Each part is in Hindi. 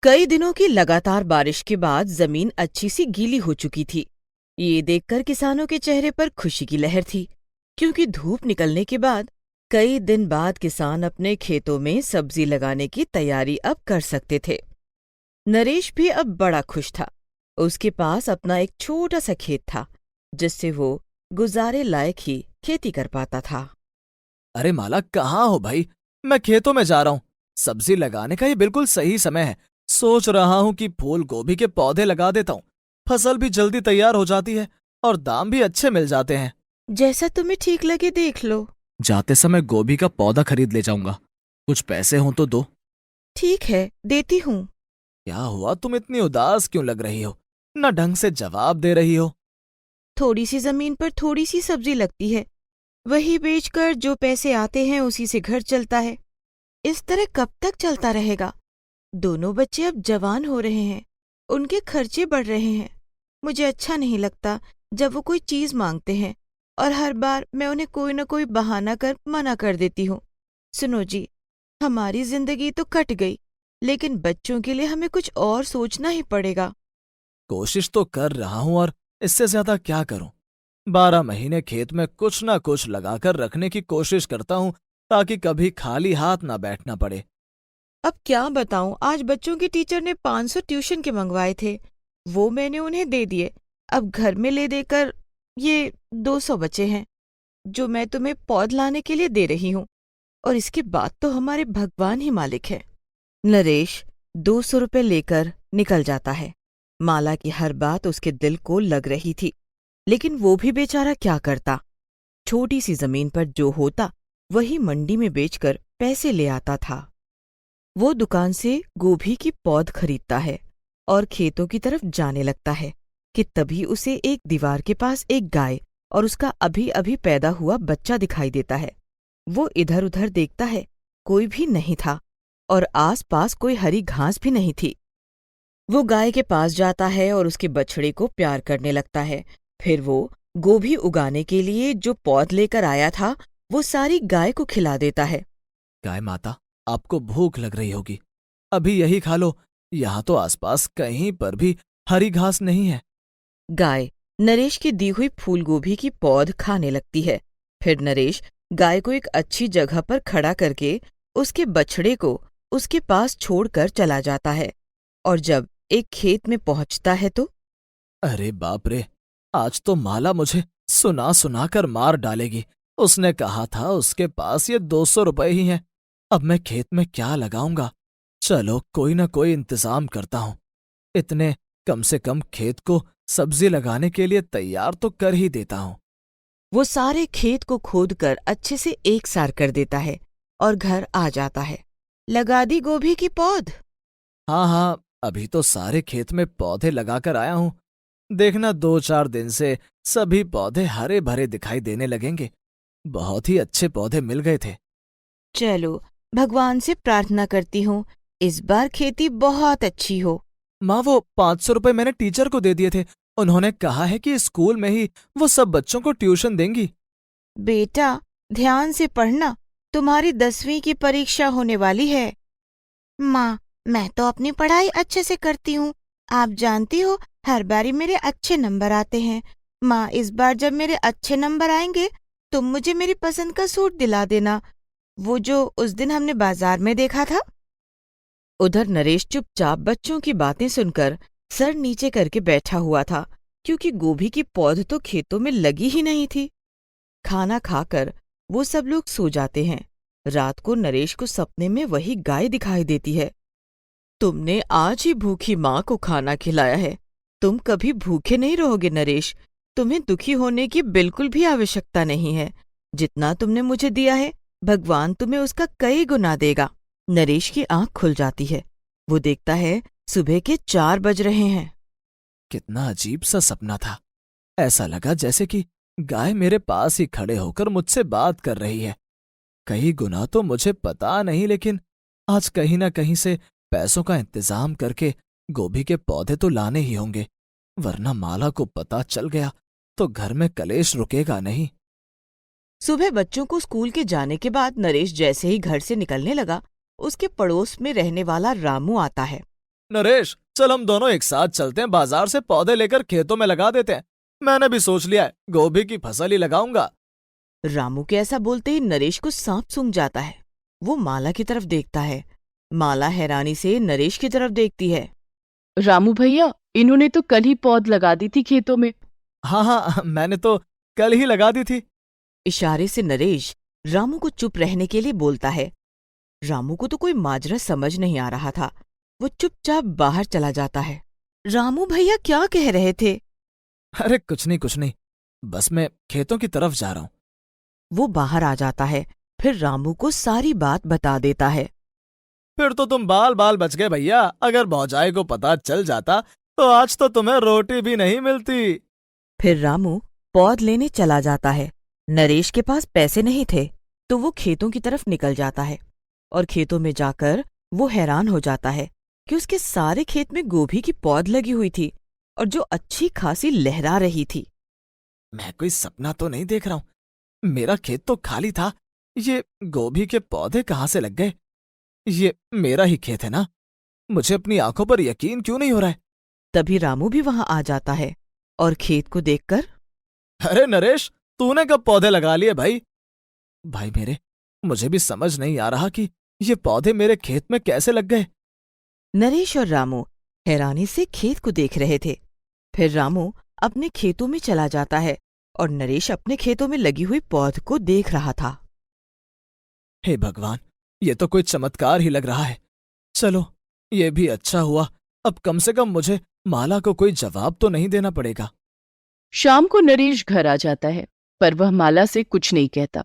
कई दिनों की लगातार बारिश के बाद जमीन अच्छी सी गीली हो चुकी थी। ये देखकर किसानों के चेहरे पर खुशी की लहर थी, क्योंकि धूप निकलने के बाद कई दिन बाद किसान अपने खेतों में सब्जी लगाने की तैयारी अब कर सकते थे। नरेश भी अब बड़ा खुश था। उसके पास अपना एक छोटा सा खेत था, जिससे वो गुजारे लायक ही खेती कर पाता था। अरे माला, कहाँ हो भाई? मैं खेतों में जा रहा हूँ। सब्जी लगाने का ये बिल्कुल सही समय है। सोच रहा हूँ कि फूल गोभी के पौधे लगा देता हूँ। फसल भी जल्दी तैयार हो जाती है और दाम भी अच्छे मिल जाते हैं। जैसा तुम्हें ठीक लगे देख लो। जाते समय गोभी का पौधा खरीद ले जाऊंगा। कुछ पैसे हों तो दो। ठीक है, देती हूँ। क्या हुआ, तुम इतनी उदास क्यों लग रही हो? न ढंग से जवाब दे रही हो। थोड़ी सी जमीन पर थोड़ी सी सब्जी लगती है, वही बेचकर जो पैसे आते हैं उसी से घर चलता है। इस तरह कब तक चलता रहेगा? दोनों बच्चे अब जवान हो रहे हैं, उनके खर्चे बढ़ रहे हैं। मुझे अच्छा नहीं लगता जब वो कोई चीज मांगते हैं और हर बार मैं उन्हें कोई न कोई बहाना कर मना कर देती हूँ। सुनो जी, हमारी जिंदगी तो कट गई, लेकिन बच्चों के लिए हमें कुछ और सोचना ही पड़ेगा। कोशिश तो कर रहा हूं, और इससे ज्यादा क्या करूं। 12 महीने खेत में कुछ ना कुछ लगाकर रखने की कोशिश करता हूं, ताकि कभी खाली हाथ ना बैठना पड़े। अब क्या बताऊं, आज बच्चों की टीचर ने 500 ट्यूशन के मंगवाए थे, वो मैंने उन्हें दे दिए। अब घर में ले देकर ये 200 बचे हैं, जो मैं तुम्हें पौध लाने के लिए दे रही हूँ। और इसके बाद तो हमारे भगवान ही मालिक है। नरेश 200 रुपये लेकर निकल जाता है। माला की हर बात उसके दिल को लग रही थी, लेकिन वो भी बेचारा क्या करता। छोटी सी जमीन पर जो होता वही मंडी में बेचकर पैसे ले आता था। वो दुकान से गोभी की पौध खरीदता है और खेतों की तरफ जाने लगता है कि तभी उसे एक दीवार के पास एक गाय और उसका अभी अभी पैदा हुआ बच्चा दिखाई देता है। वो इधर उधर देखता है, कोई भी नहीं था और आसपास कोई हरी घास भी नहीं थी। वो गाय के पास जाता है और उसके बछड़े को प्यार करने लगता है। फिर वो गोभी उगाने के लिए जो पौध लेकर आया था वो सारी गाय को खिला देता है। गाय माता, आपको भूख लग रही होगी, अभी यही खा लो। यहाँ तो आसपास कहीं पर भी हरी घास नहीं है। गाय नरेश की दी हुई फूल गोभी की पौध खाने लगती है। फिर नरेश गाय को एक अच्छी जगह पर खड़ा करके उसके बछड़े को उसके पास छोड़कर चला जाता है। और जब एक खेत में पहुंचता है तो अरे बाप रे, आज तो माला मुझे सुना सुना कर मार डालेगी। उसने कहा था उसके पास ये 200 रुपए ही हैं। अब मैं खेत में क्या लगाऊंगा? चलो, कोई ना कोई इंतजाम करता हूं। इतने कम से कम खेत को सब्जी लगाने के लिए तैयार तो कर ही देता हूं। वो सारे खेत को खोदकर अच्छे से एक सार कर देता है और घर आ जाता है। लगा दी गोभी की पौध। हाँ हाँ, अभी तो सारे खेत में पौधे लगाकर आया हूं। देखना, 2-4 दिन से सभी पौधे हरे भरे दिखाई देने लगेंगे। बहुत ही अच्छे पौधे मिल गए थे। चलो, भगवान से प्रार्थना करती हूँ इस बार खेती बहुत अच्छी हो। माँ, वो 500 रुपए मैंने टीचर को दे दिए थे। उन्होंने कहा है कि स्कूल में ही वो सब बच्चों को ट्यूशन देंगी। बेटा, ध्यान से पढ़ना, तुम्हारी 10वीं की परीक्षा होने वाली है। माँ, मैं तो अपनी पढ़ाई अच्छे से करती हूँ। आप जानती हो, हर बारी मेरे अच्छे नंबर आते हैं। माँ, इस बार जब मेरे अच्छे नंबर आएंगे तुम मुझे मेरी पसंद का सूट दिला देना, वो जो उस दिन हमने बाजार में देखा था। उधर नरेश चुपचाप बच्चों की बातें सुनकर सर नीचे करके बैठा हुआ था, क्योंकि गोभी की पौध तो खेतों में लगी ही नहीं थी। खाना खाकर वो सब लोग सो जाते हैं। रात को नरेश को सपने में वही गाय दिखाई देती है। तुमने आज ही भूखी माँ को खाना खिलाया है, तुम कभी भूखे नहीं रहोगे नरेश। तुम्हें दुखी होने की बिल्कुल भी आवश्यकता नहीं है। जितना तुमने मुझे दिया है, भगवान तुम्हें उसका कई गुना देगा। नरेश की आंख खुल जाती है। वो देखता है सुबह के 4 बज रहे हैं। कितना अजीब सा सपना था। ऐसा लगा जैसे कि गाय मेरे पास ही खड़े होकर मुझसे बात कर रही है। कई गुना तो मुझे पता नहीं, लेकिन आज कहीं ना कहीं से पैसों का इंतजाम करके गोभी के पौधे तो लाने ही होंगे, वरना माला को पता चल गया तो घर में कलेश रुकेगा नहीं। सुबह बच्चों को स्कूल के जाने के बाद नरेश जैसे ही घर से निकलने लगा, उसके पड़ोस में रहने वाला रामू आता है। नरेश, चल हम दोनों एक साथ चलते हैं, बाजार से पौधे लेकर खेतों में लगा देते हैं। मैंने भी सोच लिया है, गोभी की फसल ही लगाऊंगा। रामू के ऐसा बोलते ही नरेश को सांप सूंघ जाता है। वो माला की तरफ देखता है। माला हैरानी से नरेश की तरफ देखती है। रामू भैया, इन्होंने तो कल ही पौध लगा दी थी खेतों में। हाँ हाँ, मैंने तो कल ही लगा दी थी। इशारे से नरेश रामू को चुप रहने के लिए बोलता है। रामू को तो कोई माजरा समझ नहीं आ रहा था। वो चुपचाप बाहर चला जाता है। रामू भैया क्या कह रहे थे? अरे कुछ नहीं, बस मैं खेतों की तरफ जा रहा हूँ। वो बाहर आ जाता है, फिर रामू को सारी बात बता देता है। फिर तो तुम बाल बाल बच गए भैया। अगर भौजाई को पता चल जाता तो आज तो तुम्हें रोटी भी नहीं मिलती। फिर रामू पौध लेने चला जाता है। नरेश के पास पैसे नहीं थे, तो वो खेतों की तरफ निकल जाता है और खेतों में जाकर वो हैरान हो जाता है कि उसके सारे खेत में गोभी की पौध लगी हुई थी और जो अच्छी खासी लहरा रही थी। मैं कोई सपना तो नहीं देख रहा हूँ। मेरा खेत तो खाली था, ये गोभी के पौधे कहाँ से लग गए? ये मेरा ही खेत है ना? मुझे अपनी आंखों पर यकीन क्यों नहीं हो रहा है? तभी रामू भी वहां आ जाता है और खेत को देखकर, अरे नरेश, तूने कब पौधे लगा लिए भाई? भाई मेरे, मुझे भी समझ नहीं आ रहा कि ये पौधे मेरे खेत में कैसे लग गए। नरेश और रामू हैरानी से खेत को देख रहे थे। फिर रामू अपने खेतों में चला जाता है और नरेश अपने खेतों में लगी हुई पौध को देख रहा था। हे भगवान, ये तो कोई चमत्कार ही लग रहा है। चलो, ये भी अच्छा हुआ। अब कम से कम मुझे माला को कोई जवाब तो नहीं देना पड़ेगा। शाम को नरेश घर आ जाता है, पर वह माला से कुछ नहीं कहता।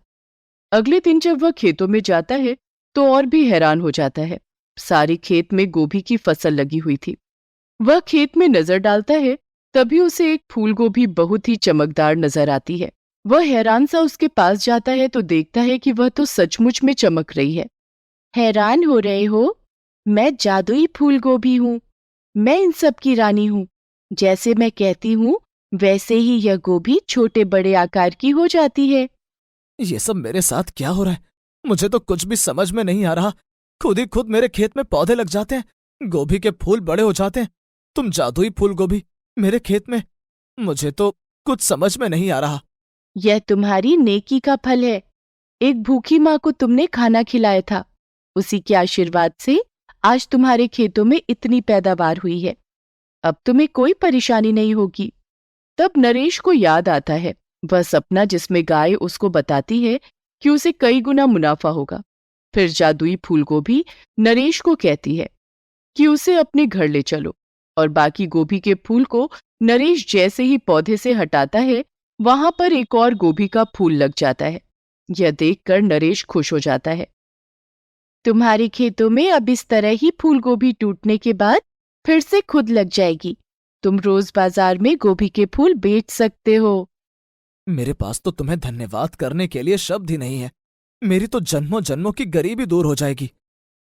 अगले दिन जब वह खेतों में जाता है तो और भी हैरान हो जाता है। सारे खेत में गोभी की फसल लगी हुई थी। वह खेत में नजर डालता है, तभी उसे एक फूल गोभी बहुत ही चमकदार नजर आती है। वह हैरान सा उसके पास जाता है तो देखता है कि वह तो सचमुच में चमक रही है। हैरान हो रहे हो? मैं जादुई फूल गोभी हूँ। मैं इन सब की रानी हूँ। जैसे मैं कहती हूँ वैसे ही यह गोभी छोटे बड़े आकार की हो जाती है। ये सब मेरे साथ क्या हो रहा है? मुझे तो कुछ भी समझ में नहीं आ रहा। खुद ही खुद मेरे खेत में पौधे लग जाते हैं, गोभी के फूल बड़े हो जाते हैं। तुम जादुई फूल गोभी मेरे खेत में? मुझे तो कुछ समझ में नहीं आ रहा। यह तुम्हारी नेकी का फल है। एक भूखी माँ को तुमने खाना खिलाया था, उसी के आशीर्वाद से आज तुम्हारे खेतों में इतनी पैदावार हुई है। अब तुम्हें कोई परेशानी नहीं होगी। तब नरेश को याद आता है वह सपना जिसमें गाय उसको बताती है कि उसे कई गुना मुनाफा होगा। फिर जादुई फूलगोभी नरेश को कहती है कि उसे अपने घर ले चलो, और बाकी गोभी के फूल को नरेश जैसे ही पौधे से हटाता है, वहां पर एक और गोभी का फूल लग जाता है। यह देखकर नरेश खुश हो जाता है। तुम्हारे खेतों में अब इस तरह ही फूल गोभी टूटने के बाद फिर से खुद लग जाएगी। तुम रोज बाजार में गोभी के फूल बेच सकते हो। मेरे पास तो तुम्हें धन्यवाद करने के लिए शब्द ही नहीं है। मेरी तो जन्मों जन्मों की गरीबी दूर हो जाएगी।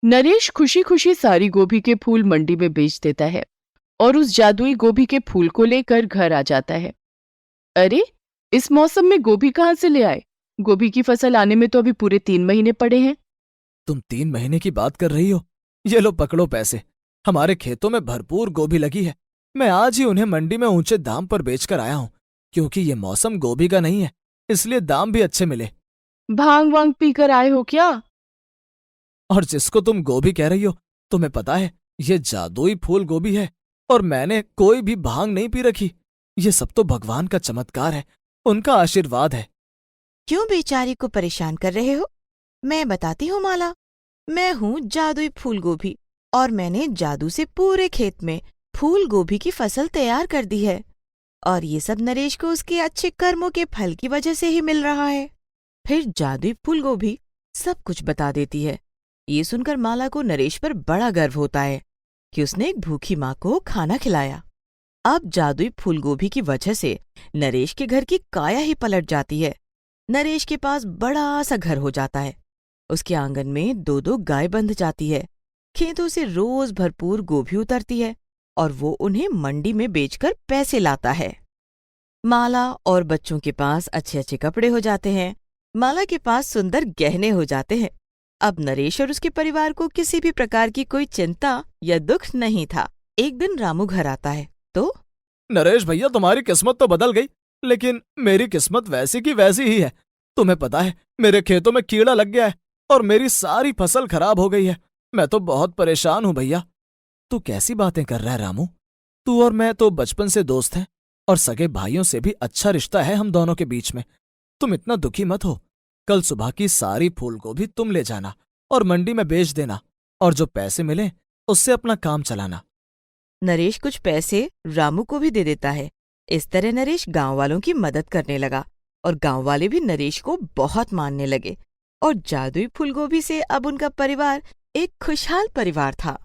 नरेश खुशी खुशी सारी गोभी के फूल मंडी में बेच देता है और उस जादुई गोभी के फूल को लेकर घर आ जाता है। अरे, इस मौसम में गोभी कहाँ से ले आए? गोभी की फसल आने में तो अभी पूरे 3 महीने पड़े हैं। तुम 3 महीने की बात कर रही हो? ये लो पकड़ो पैसे। हमारे खेतों में भरपूर गोभी लगी है। मैं आज ही उन्हें मंडी में ऊंचे दाम पर बेचकर आया हूँ, क्योंकि ये मौसम गोभी का नहीं है, इसलिए दाम भी अच्छे मिले। भांग वांग पीकर आए हो क्या? और जिसको तुम गोभी कह रही हो, तुम्हें पता है ये जादुई फूल गोभी है, और मैंने कोई भी भांग नहीं पी रखी। ये सब तो भगवान का चमत्कार है, उनका आशीर्वाद है। क्यों बेचारी को परेशान कर रहे हो? मैं बताती हूँ माला। मैं हूँ जादुई फूल गोभी और मैंने जादू से पूरे खेत में फूल गोभी की फसल तैयार कर दी है, और ये सब नरेश को उसके अच्छे कर्मों के फल की वजह से ही मिल रहा है। फिर जादुई फूल गोभी सब कुछ बता देती है। ये सुनकर माला को नरेश पर बड़ा गर्व होता है कि उसने एक भूखी माँ को खाना खिलाया। अब जादुई फूल गोभी की वजह से नरेश के घर की काया ही पलट जाती है। नरेश के पास बड़ा सा घर हो जाता है। उसके आंगन में 2-2 गाय बंध जाती है। खेतों से रोज भरपूर गोभी उतरती है और वो उन्हें मंडी में बेचकर पैसे लाता है। माला और बच्चों के पास अच्छे अच्छे कपड़े हो जाते हैं। माला के पास सुंदर गहने हो जाते हैं अब नरेश और उसके परिवार को किसी भी प्रकार की कोई चिंता या दुख नहीं था। एक दिन रामू घर आता है तो नरेश भैया, तुम्हारी किस्मत तो बदल गई, लेकिन मेरी किस्मत वैसी की वैसी ही है। तुम्हें पता है, मेरे खेतों में कीड़ा लग गया है और मेरी सारी फसल खराब हो गई है। मैं तो बहुत परेशान हूँ भैया। तू कैसी बातें कर रहा है रामू? तू और मैं तो बचपन से दोस्त हैं और सगे भाइयों से भी अच्छा रिश्ता है हम दोनों के बीच में। तुम इतना दुखी मत हो। कल सुबह की सारी फूलगोभी तुम ले जाना और मंडी में बेच देना, और जो पैसे मिले उससे अपना काम चलाना। नरेश कुछ पैसे रामू को भी दे देता है। इस तरह नरेश गांव वालों की मदद करने लगा और गांव वाले भी नरेश को बहुत मानने लगे और जादुई फूलगोभी से अब उनका परिवार एक खुशहाल परिवार था।